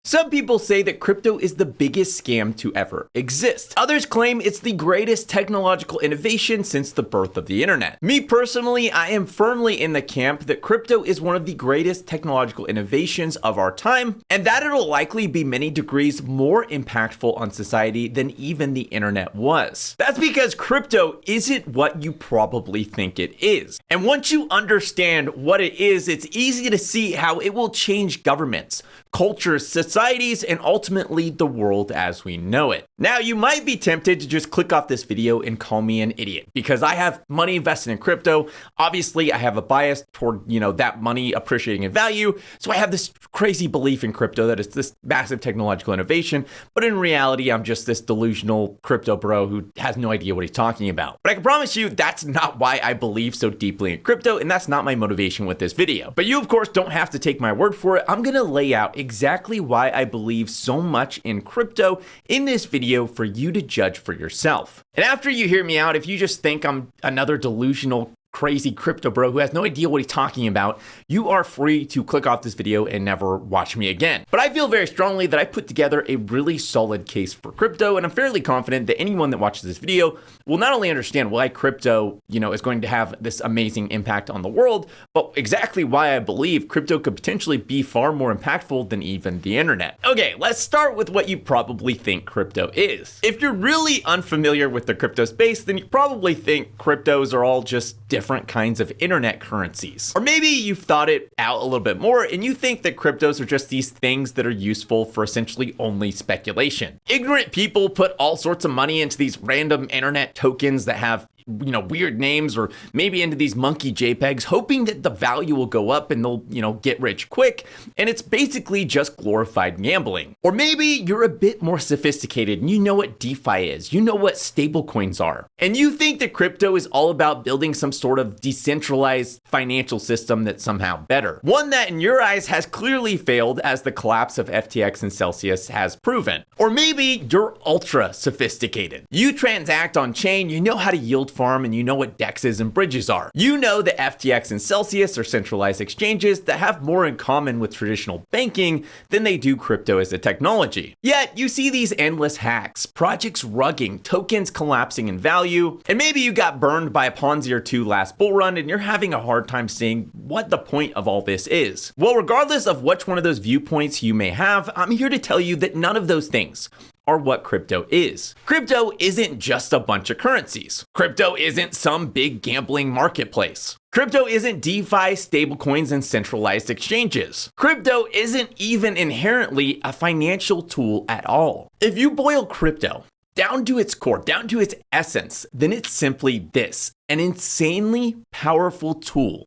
Some people say that crypto is the biggest scam to ever exist. Others claim it's the greatest technological innovation since the birth of the internet. Me personally, I am firmly in the camp that crypto is one of the greatest technological innovations of our time, and that it'll likely be many degrees more impactful on society than even the internet was. That's because crypto isn't what you probably think it is. And once you understand what it is, it's easy to see how it will change governments, cultures, societies, and ultimately the world as we know it. Now, you might be tempted to just click off this video and call me an idiot because I have money invested in crypto. Obviously, I have a bias toward, that money appreciating in value. So I have this crazy belief in crypto that it's this massive technological innovation. But in reality, I'm just this delusional crypto bro who has no idea what he's talking about. But I can promise you that's not why I believe so deeply in crypto, and that's not my motivation with this video. But you, of course, don't have to take my word for it. I'm gonna lay out exactly why I believe so much in crypto in this video for you to judge for yourself. And after you hear me out, if you just think I'm another delusional crazy crypto bro who has no idea what he's talking about, you are free to click off this video and never watch me again. But I feel very strongly that I put together a really solid case for crypto, and I'm fairly confident that anyone that watches this video will not only understand why crypto, is going to have this amazing impact on the world, but exactly why I believe crypto could potentially be far more impactful than even the internet. Okay, let's start with what you probably think crypto is. If you're really unfamiliar with the crypto space, then you probably think cryptos are all just different kinds of internet currencies. Or maybe you've thought it out a little bit more and you think that cryptos are just these things that are useful for essentially only speculation. Ignorant people put all sorts of money into these random internet tokens that have weird names, or maybe into these monkey JPEGs, hoping that the value will go up and they'll, get rich quick. And it's basically just glorified gambling. Or maybe you're a bit more sophisticated and you know what DeFi is, you know what stablecoins are. And you think that crypto is all about building some sort of decentralized financial system that's somehow better. One that in your eyes has clearly failed, as the collapse of FTX and Celsius has proven. Or maybe you're ultra sophisticated. You transact on chain, you know how to yield farm, and you know what DEXs and bridges are. You know that FTX and Celsius are centralized exchanges that have more in common with traditional banking than they do crypto as a technology. Yet you see these endless hacks, projects rugging, tokens collapsing in value, and maybe you got burned by a Ponzi or two last bull run and you're having a hard time seeing what the point of all this is. Well, regardless of which one of those viewpoints you may have, I'm here to tell you that none of those things are what crypto is. Crypto isn't just a bunch of currencies. Crypto isn't some big gambling marketplace. Crypto isn't DeFi, stablecoins, and centralized exchanges. Crypto isn't even inherently a financial tool at all. If you boil crypto down to its core, down to its essence, then it's simply this: an insanely powerful tool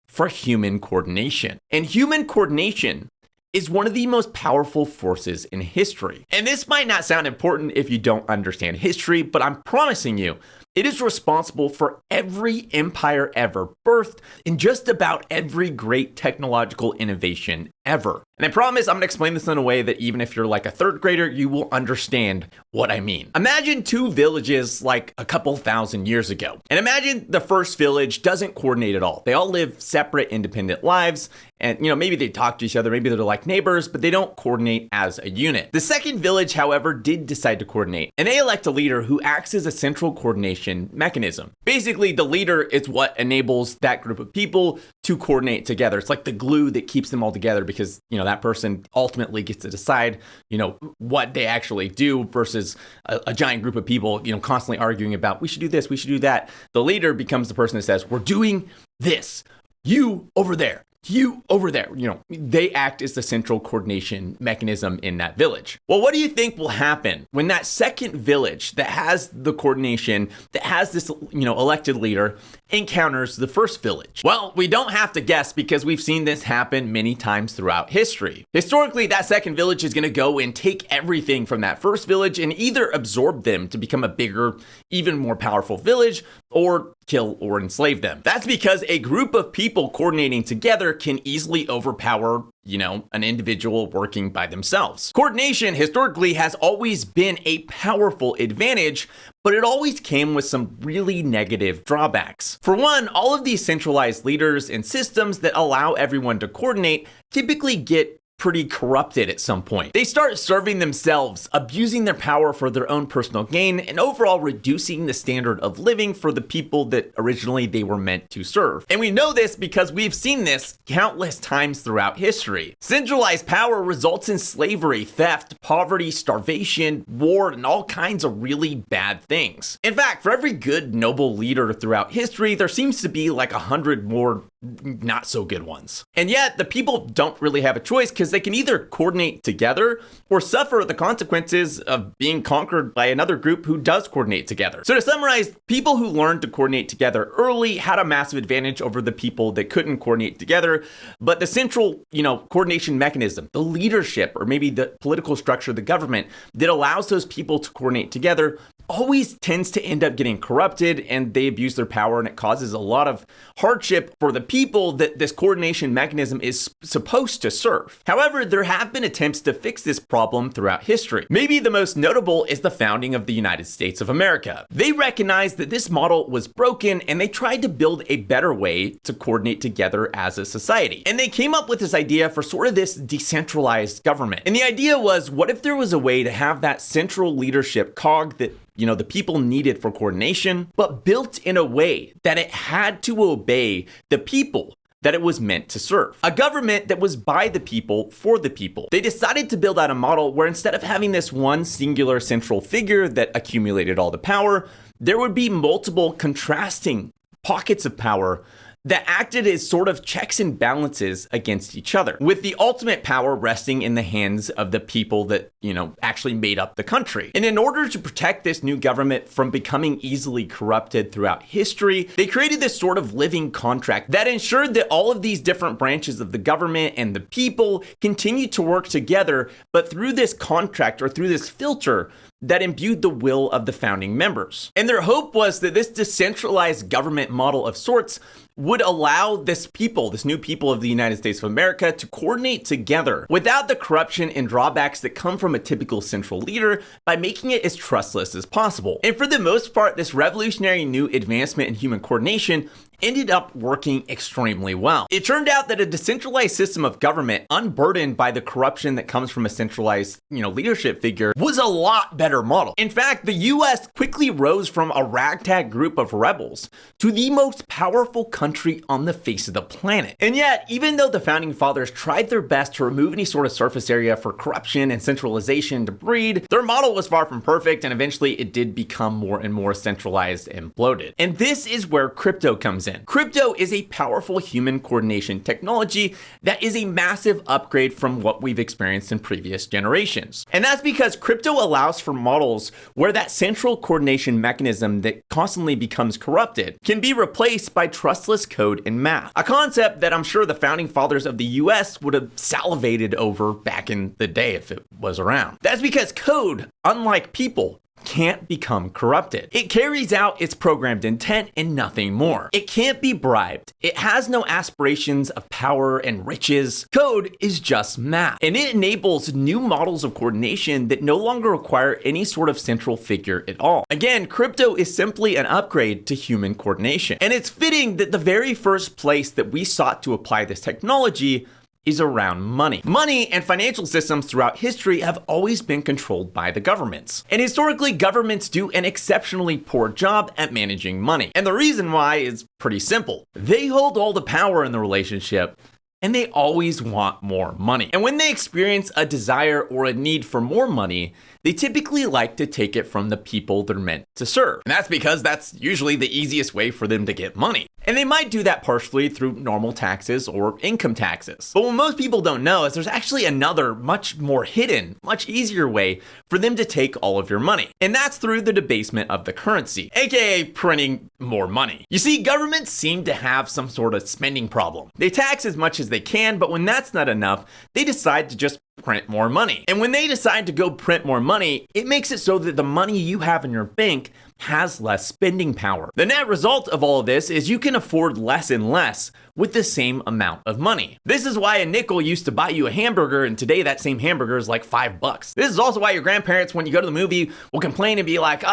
for human coordination. And human coordination is one of the most powerful forces in history. And this might not sound important if you don't understand history, but I'm promising you, it is responsible for every empire ever birthed and just about every great technological innovation ever. And I promise I'm gonna explain this in a way that even if you're like a third grader, you will understand what I mean. Imagine two villages like a couple thousand years ago. And imagine the first village doesn't coordinate at all. They all live separate, independent lives. And maybe they talk to each other, maybe they're like neighbors, but they don't coordinate as a unit. The second village, however, did decide to coordinate. And they elect a leader who acts as a central coordination mechanism. Basically, the leader is what enables that group of people to coordinate together. It's like the glue that keeps them all together, because that person ultimately gets to decide what they actually do versus a giant group of people constantly arguing about, we should do this, we should do that. The leader becomes the person that says, we're doing this, you over there, you over there. They act as the central coordination mechanism in that village. Well, what do you think will happen when that second village that has the coordination, that has this elected leader, encounters the first village? Well, we don't have to guess, because we've seen this happen many times throughout history. Historically, that second village is going to go and take everything from that first village and either absorb them to become a bigger, even more powerful village, or kill or enslave them. That's because a group of people coordinating together can easily overpower an individual working by themselves. Coordination historically has always been a powerful advantage, but it always came with some really negative drawbacks. For one, all of these centralized leaders and systems that allow everyone to coordinate typically get pretty corrupted at some point. They start serving themselves, abusing their power for their own personal gain, and overall reducing the standard of living for the people that originally they were meant to serve. And we know this because we've seen this countless times throughout history. Centralized power results in slavery, theft, poverty, starvation, war, and all kinds of really bad things. In fact, for every good, noble leader throughout history, there seems to be like 100 more not so good ones. And yet, the people don't really have a choice because they can either coordinate together or suffer the consequences of being conquered by another group who does coordinate together. So to summarize, people who learned to coordinate together early had a massive advantage over the people that couldn't coordinate together. But the central, coordination mechanism, the leadership, or maybe the political structure of the government that allows those people to coordinate together always tends to end up getting corrupted, and they abuse their power, and it causes a lot of hardship for the people that this coordination mechanism is supposed to serve. However, there have been attempts to fix this problem throughout history. Maybe the most notable is the founding of the United States of America. They recognized that this model was broken, and they tried to build a better way to coordinate together as a society. And they came up with this idea for sort of this decentralized government. And the idea was, what if there was a way to have that central leadership cog that the people needed for coordination, but built in a way that it had to obey the people that it was meant to serve. A government that was by the people, for the people. They decided to build out a model where instead of having this one singular central figure that accumulated all the power, there would be multiple contrasting pockets of power that acted as sort of checks and balances against each other, with the ultimate power resting in the hands of the people that, actually made up the country. And in order to protect this new government from becoming easily corrupted throughout history, they created this sort of living contract that ensured that all of these different branches of the government and the people continued to work together, but through this contract or through this filter that imbued the will of the founding members. And their hope was that this decentralized government model of sorts would allow this new people of the United States of America to coordinate together without the corruption and drawbacks that come from a typical central leader, by making it as trustless as possible. And for the most part, this revolutionary new advancement in human coordination ended up working extremely well. It turned out that a decentralized system of government, unburdened by the corruption that comes from a centralized, leadership figure, was a lot better model. In fact, the US quickly rose from a ragtag group of rebels to the most powerful country on the face of the planet. And yet, even though the founding fathers tried their best to remove any sort of surface area for corruption and centralization to breed, their model was far from perfect, and eventually it did become more and more centralized and bloated. And this is where crypto comes in. Crypto is a powerful human coordination technology that is a massive upgrade from what we've experienced in previous generations. And that's because crypto allows for models where that central coordination mechanism that constantly becomes corrupted can be replaced by trustless code and math. A concept that I'm sure the founding fathers of the US would have salivated over back in the day if it was around. That's because code, unlike people, can't become corrupted. It carries out its programmed intent and nothing more. It can't be bribed. It has no aspirations of power and riches. Code is just math, and it enables new models of coordination that no longer require any sort of central figure at all. Again, crypto is simply an upgrade to human coordination, and it's fitting that the very first place that we sought to apply this technology is around money. Money and financial systems throughout history have always been controlled by the governments. And historically, governments do an exceptionally poor job at managing money. And the reason why is pretty simple. They hold all the power in the relationship, and they always want more money. And when they experience a desire or a need for more money, they typically like to take it from the people they're meant to serve. And that's because that's usually the easiest way for them to get money. And they might do that partially through normal taxes or income taxes. But what most people don't know is there's actually another much more hidden, much easier way for them to take all of your money. And that's through the debasement of the currency, aka printing more money. You see, governments seem to have some sort of spending problem. They tax as much as they can, but when that's not enough, they decide to just print more money. And when they decide to go print more money, it makes it so that the money you have in your bank has less spending power. The net result of all of this is you can afford less and less with the same amount of money. This is why a nickel used to buy you a hamburger, and today that same hamburger is like $5. This is also why your grandparents, when you go to the movie, will complain and be like,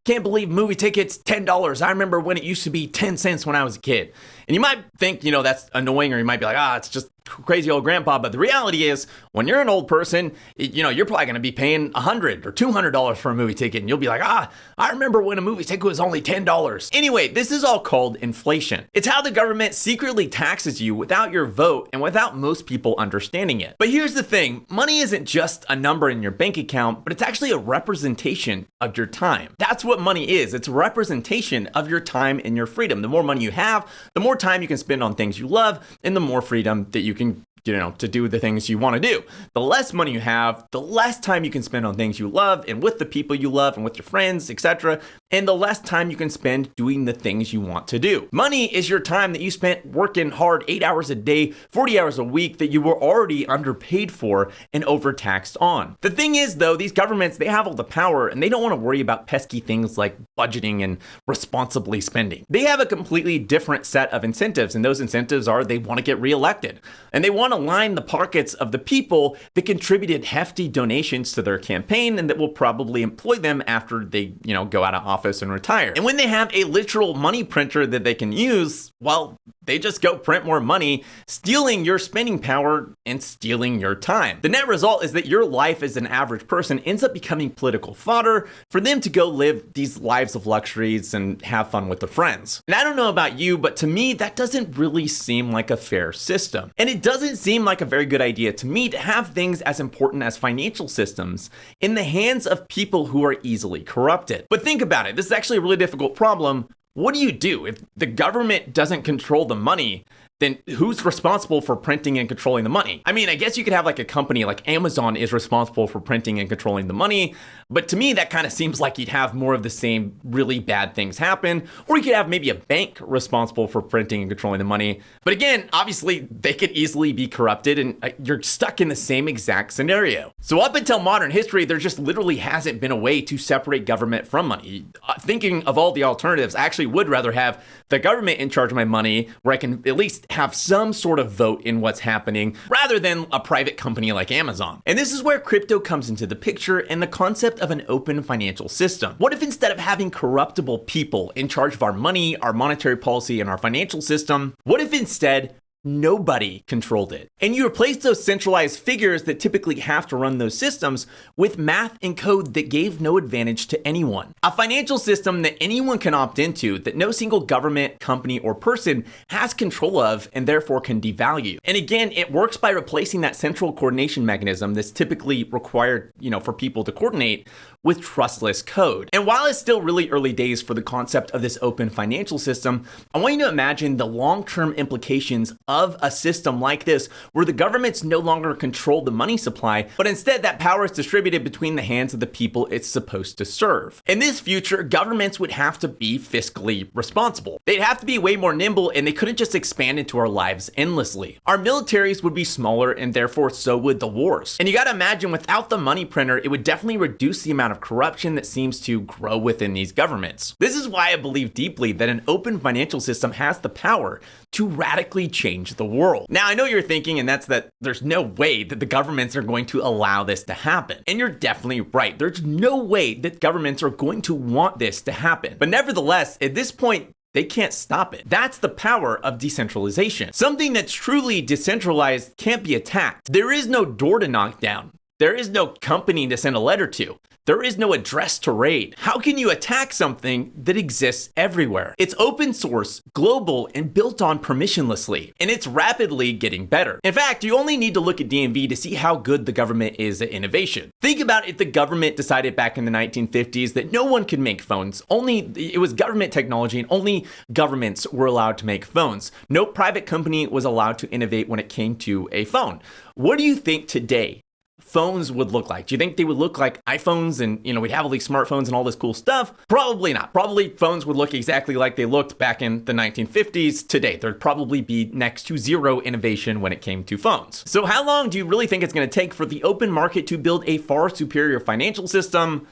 can't believe movie tickets, $10. I remember when it used to be 10 cents when I was a kid. And you might think, that's annoying, or you might be like, it's just crazy old grandpa. But the reality is, when you're an old person, you're probably going to be paying $100 or $200 for a movie ticket. And you'll be like, I remember when a movie ticket was only $10. Anyway, this is all called inflation. It's how the government secretly taxes you without your vote and without most people understanding it. But here's the thing, money isn't just a number in your bank account, but it's actually a representation of your time. That's what money is. It's a representation of your time and your freedom. The more money you have, the more time you can spend on things you love, and the more freedom that you can to do the things you want to do. The less money you have, the less time you can spend on things you love and with the people you love and with your friends, etc. And the less time you can spend doing the things you want to do. Money is your time that you spent working hard 8 hours a day, 40 hours a week that you were already underpaid for and overtaxed on. The thing is though, these governments, they have all the power and they don't want to worry about pesky things like budgeting and responsibly spending. They have a completely different set of incentives, and those incentives are they want to get reelected. And they want to line the pockets of the people that contributed hefty donations to their campaign and that will probably employ them after they, go out of office and retire. And when they have a literal money printer that they can use, well, they just go print more money, stealing your spending power and stealing your time. The net result is that your life as an average person ends up becoming political fodder for them to go live these lives of luxuries and have fun with their friends. And I don't know about you, but to me, that doesn't really seem like a fair system. And it doesn't seem like a very good idea to me to have things as important as financial systems in the hands of people who are easily corrupted. But think about it. This is actually a really difficult problem. What do you do if the government doesn't control the money? Then who's responsible for printing and controlling the money? I mean, I guess you could have like a company like Amazon is responsible for printing and controlling the money, but to me that kind of seems like you'd have more of the same really bad things happen, or you could have maybe a bank responsible for printing and controlling the money. But again, obviously they could easily be corrupted and you're stuck in the same exact scenario. So up until modern history, there just literally hasn't been a way to separate government from money. Thinking of all the alternatives, I actually would rather have the government in charge of my money where I can at least have some sort of vote in what's happening rather than a private company like Amazon. And this is where crypto comes into the picture and the concept of an open financial system. What if instead of having corruptible people in charge of our money, our monetary policy, and our financial system, what if instead nobody controlled it? And you replace those centralized figures that typically have to run those systems with math and code that gave no advantage to anyone. A financial system that anyone can opt into, that no single government, company, or person has control of and therefore can devalue. And again, it works by replacing that central coordination mechanism that's typically required, for people to coordinate with trustless code. And while it's still really early days for the concept of this open financial system, I want you to imagine the long-term implications of a system like this, where the governments no longer control the money supply, but instead that power is distributed between the hands of the people it's supposed to serve. In this future, governments would have to be fiscally responsible. They'd have to be way more nimble, and they couldn't just expand into our lives endlessly. Our militaries would be smaller, and therefore so would the wars. And you gotta imagine, without the money printer, it would definitely reduce the amount of corruption that seems to grow within these governments. This is why I believe deeply that an open financial system has the power to radically change the world. Now, I know you're thinking, and that's that there's no way that the governments are going to allow this to happen. And you're definitely right. There's no way that governments are going to want this to happen. But nevertheless, at this point, they can't stop it. That's the power of decentralization. Something that's truly decentralized can't be attacked. There is no door to knock down. There is no company to send a letter to. There is no address to raid. How can you attack something that exists everywhere? It's open source, global, and built on permissionlessly, and it's rapidly getting better. In fact, you only need to look at DMV to see how good the government is at innovation. Think about if the government decided back in the 1950s that no one could make phones. It was government technology, and only governments were allowed to make phones. No private company was allowed to innovate when it came to a phone. What do you think today phones would look like? Do you think they would look like iPhones and, we'd have all these smartphones and all this cool stuff? Probably not. Probably phones would look exactly like they looked back in the 1950s today. There'd probably be next to zero innovation when it came to phones. So how long do you really think it's going to take for the open market to build a far superior financial system?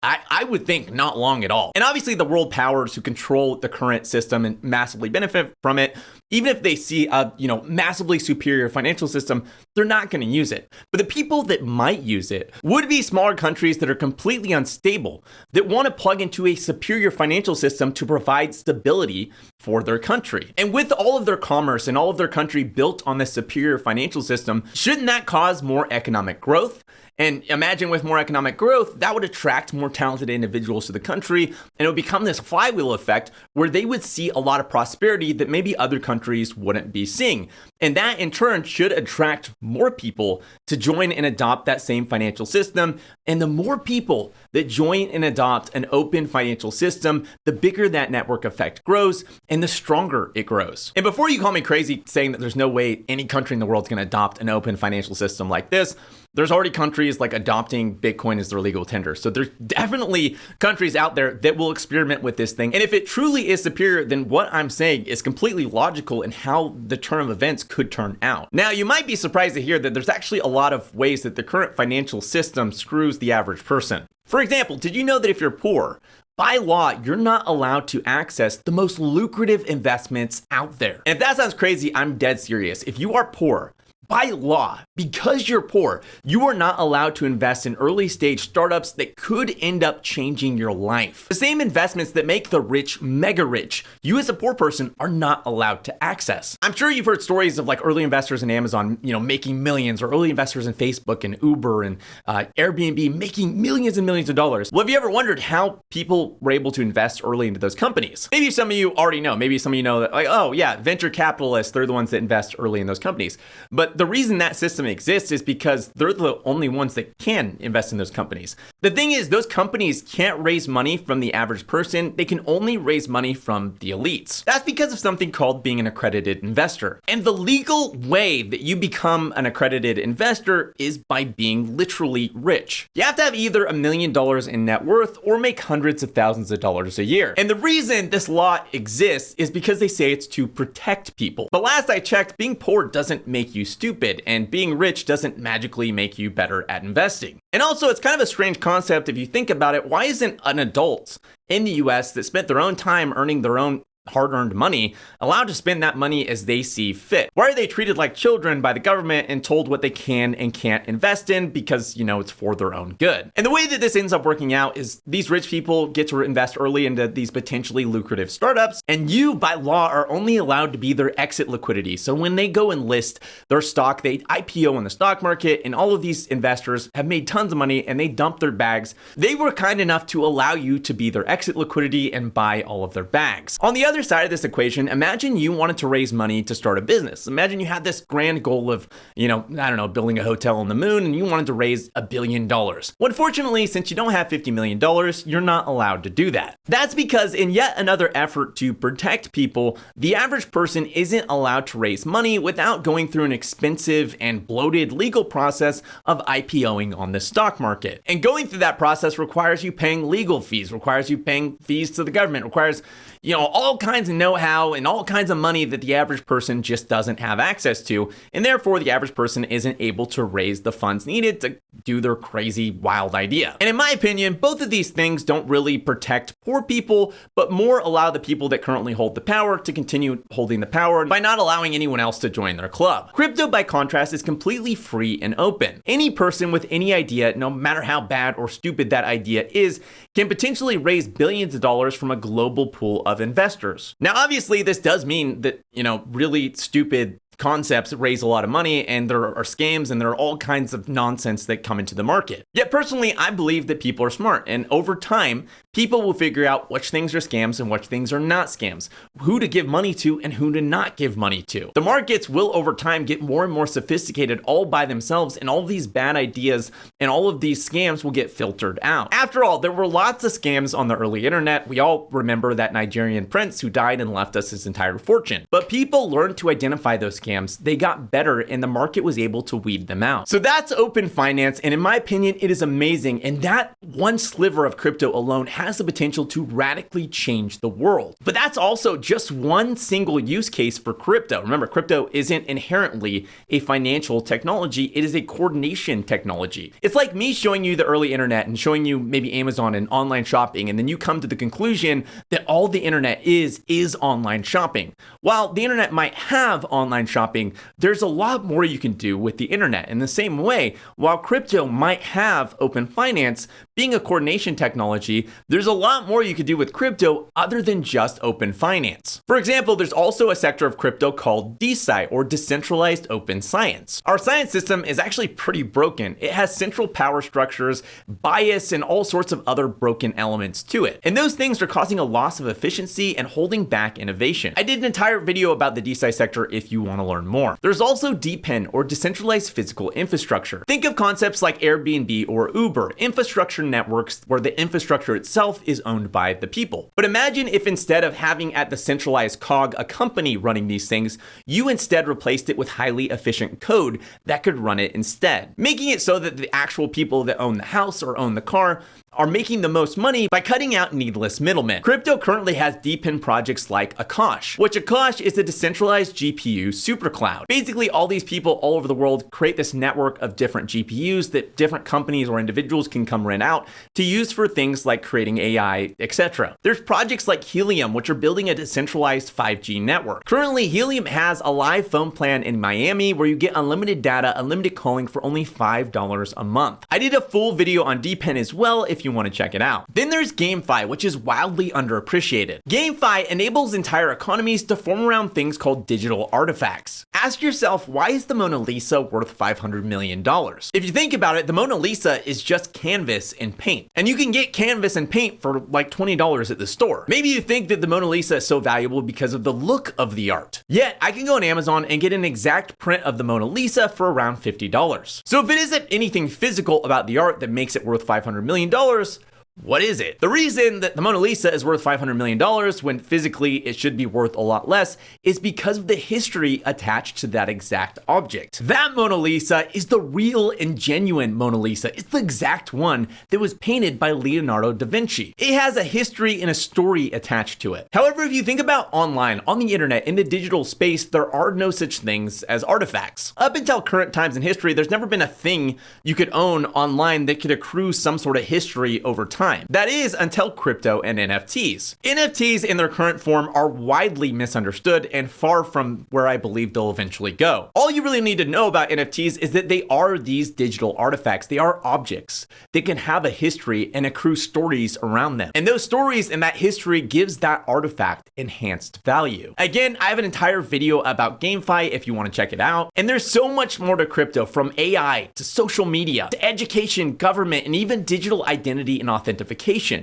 I would think not long at all. And obviously the world powers who control the current system and massively benefit from it, Even if they see a, massively superior financial system, they're not going to use it. But the people that might use it would be smaller countries that are completely unstable, that want to plug into a superior financial system to provide stability for their country. And with all of their commerce and all of their country built on this superior financial system, shouldn't that cause more economic growth? And imagine with more economic growth, that would attract more talented individuals to the country, and it would become this flywheel effect where they would see a lot of prosperity that maybe other countries wouldn't be seeing. And that in turn should attract more people to join and adopt that same financial system. And the more people that join and adopt an open financial system, the bigger that network effect grows and the stronger it grows. And before you call me crazy saying that there's no way any country in the world is going to adopt an open financial system like this, there's already countries like adopting Bitcoin as their legal tender. So there's definitely countries out there that will experiment with this thing. And if it truly is superior, then what I'm saying is completely logical in how the turn of events could turn out. Now, you might be surprised to hear that there's actually a lot of ways that the current financial system screws the average person. For example, did you know that if you're poor, by law, you're not allowed to access the most lucrative investments out there? And if that sounds crazy, I'm dead serious. If you are poor, by law, because you're poor, you are not allowed to invest in early stage startups that could end up changing your life. The same investments that make the rich mega rich, you as a poor person are not allowed to access. I'm sure you've heard stories of like early investors in Amazon, making millions, or early investors in Facebook and Uber and Airbnb making millions and millions of dollars. Well, have you ever wondered how people were able to invest early into those companies? Maybe some of you already know. Maybe some of you know that, like, oh yeah, venture capitalists, they're the ones that invest early in those companies. But the reason that system exists is because they're the only ones that can invest in those companies. The thing is, those companies can't raise money from the average person. They can only raise money from the elites. That's because of something called being an accredited investor. And the legal way that you become an accredited investor is by being literally rich. You have to have either $1 million in net worth or make hundreds of thousands of dollars a year. And the reason this law exists is because they say it's to protect people. But last I checked, being poor doesn't make you stupid, and being rich doesn't magically make you better at investing. And also, it's kind of a strange concept if you think about it. Why isn't an adult in the US that spent their own time earning their own hard-earned money allowed to spend that money as they see fit? Why are they treated like children by the government and told what they can and can't invest in because, it's for their own good? And the way that this ends up working out is these rich people get to invest early into these potentially lucrative startups, and you, by law, are only allowed to be their exit liquidity. So when they go and list their stock, they IPO on the stock market, and all of these investors have made tons of money and they dump their bags. They were kind enough to allow you to be their exit liquidity and buy all of their bags. On the other side of this equation, imagine you wanted to raise money to start a business. Imagine you had this grand goal of, building a hotel on the moon, and you wanted to raise $1 billion. Well, unfortunately, since you don't have $50 million, you're not allowed to do that. That's because in yet another effort to protect people, the average person isn't allowed to raise money without going through an expensive and bloated legal process of IPOing on the stock market. And going through that process requires you paying legal fees, requires you paying fees to the government, requires all kinds of know-how and all kinds of money that the average person just doesn't have access to. And therefore, the average person isn't able to raise the funds needed to do their crazy, wild idea. And in my opinion, both of these things don't really protect poor people, but more allow the people that currently hold the power to continue holding the power by not allowing anyone else to join their club. Crypto, by contrast, is completely free and open. Any person with any idea, no matter how bad or stupid that idea is, can potentially raise billions of dollars from a global pool of investors. Now, obviously, this does mean that, really stupid concepts raise a lot of money, and there are scams, and there are all kinds of nonsense that come into the market. Yet personally, I believe that people are smart, and over time, people will figure out which things are scams and which things are not scams, who to give money to and who to not give money to. The markets will over time get more and more sophisticated all by themselves, and all of these bad ideas and all of these scams will get filtered out. After all, there were lots of scams on the early internet. We all remember that Nigerian prince who died and left us his entire fortune. But people learned to identify those scams scams, they got better and the market was able to weed them out. So that's open finance, and in my opinion, it is amazing, and that one sliver of crypto alone has the potential to radically change the world. But that's also just one single use case for crypto. Remember, crypto isn't inherently a financial technology, it is a coordination technology. It's like me showing you the early internet and showing you maybe Amazon and online shopping, and then you come to the conclusion that all the internet is online shopping. While the internet might have online shopping, there's a lot more you can do with the internet. In the same way, while crypto might have open finance, being a coordination technology, there's a lot more you could do with crypto other than just open finance. For example, there's also a sector of crypto called DeSci, or decentralized open science. Our science system is actually pretty broken. It has central power structures, bias, and all sorts of other broken elements to it. And those things are causing a loss of efficiency and holding back innovation. I did an entire video about the DeSci sector if you want to learn more. There's also DePIN, or decentralized physical infrastructure. Think of concepts like Airbnb or Uber, infrastructure networks where the infrastructure itself is owned by the people. But imagine if instead of having at the centralized cog a company running these things, you instead replaced it with highly efficient code that could run it instead, making it so that the actual people that own the house or own the car are making the most money by cutting out needless middlemen. Crypto currently has DePIN projects like Akash, which Akash is a decentralized GPU supercloud. Basically, all these people all over the world create this network of different GPUs that different companies or individuals can come rent out to use for things like creating AI, etc. There's projects like Helium, which are building a decentralized 5G network. Currently, Helium has a live phone plan in Miami where you get unlimited data, unlimited calling for only $5 a month. I did a full video on DePIN as well if you want to check it out. Then there's GameFi, which is wildly underappreciated. GameFi enables entire economies to form around things called digital artifacts. Ask yourself, why is the Mona Lisa worth $500 million? If you think about it, the Mona Lisa is just canvas and paint. And you can get canvas and paint for like $20 at the store. Maybe you think that the Mona Lisa is so valuable because of the look of the art. Yet, I can go on Amazon and get an exact print of the Mona Lisa for around $50. So if it isn't anything physical about the art that makes it worth $500 million, what is it? The reason that the Mona Lisa is worth $500 million when physically it should be worth a lot less is because of the history attached to that exact object. That Mona Lisa is the real and genuine Mona Lisa. It's the exact one that was painted by Leonardo da Vinci. It has a history and a story attached to it. However, if you think about online, on the internet, in the digital space, there are no such things as artifacts. Up until current times in history, there's never been a thing you could own online that could accrue some sort of history over time. That is, until crypto and NFTs. NFTs in their current form are widely misunderstood and far from where I believe they'll eventually go. All you really need to know about NFTs is that they are these digital artifacts. They are objects. They can have a history and accrue stories around them. And those stories and that history gives that artifact enhanced value. Again, I have an entire video about GameFi if you want to check it out. And there's so much more to crypto, from AI to social media to education, government, and even digital identity and authentication.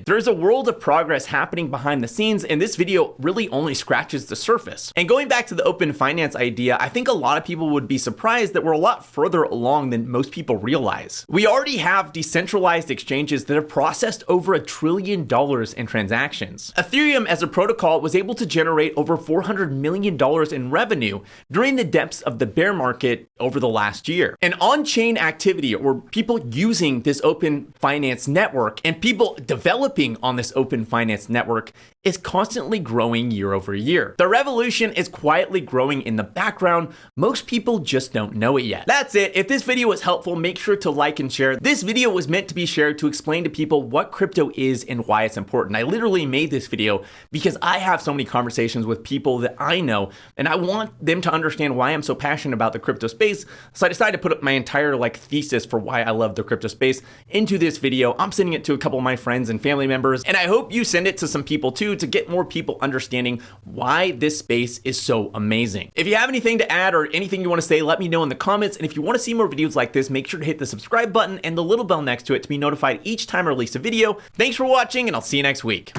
There's a world of progress happening behind the scenes, and this video really only scratches the surface. And going back to the open finance idea, I think a lot of people would be surprised that we're a lot further along than most people realize. We already have decentralized exchanges that have processed over $1 trillion in transactions. Ethereum as a protocol was able to generate over $400 million in revenue during the depths of the bear market over the last year. And on-chain activity, or people using this open finance network and people developing on this open finance network, is constantly growing year over year. The revolution is quietly growing in the background. Most people just don't know it yet. That's it. If this video was helpful, make sure to like and share. This video was meant to be shared to explain to people what crypto is and why it's important. I literally made this video because I have so many conversations with people that I know, and I want them to understand why I'm so passionate about the crypto space. So I decided to put up my entire thesis for why I love the crypto space into this video. I'm sending it to a couple of my friends and family members, and I hope you send it to some people too, to get more people understanding why this space is so amazing. If you have anything to add or anything you want to say, let me know in the comments. And if you want to see more videos like this, make sure to hit the subscribe button and the little bell next to it to be notified each time I release a video. Thanks for watching, and I'll see you next week.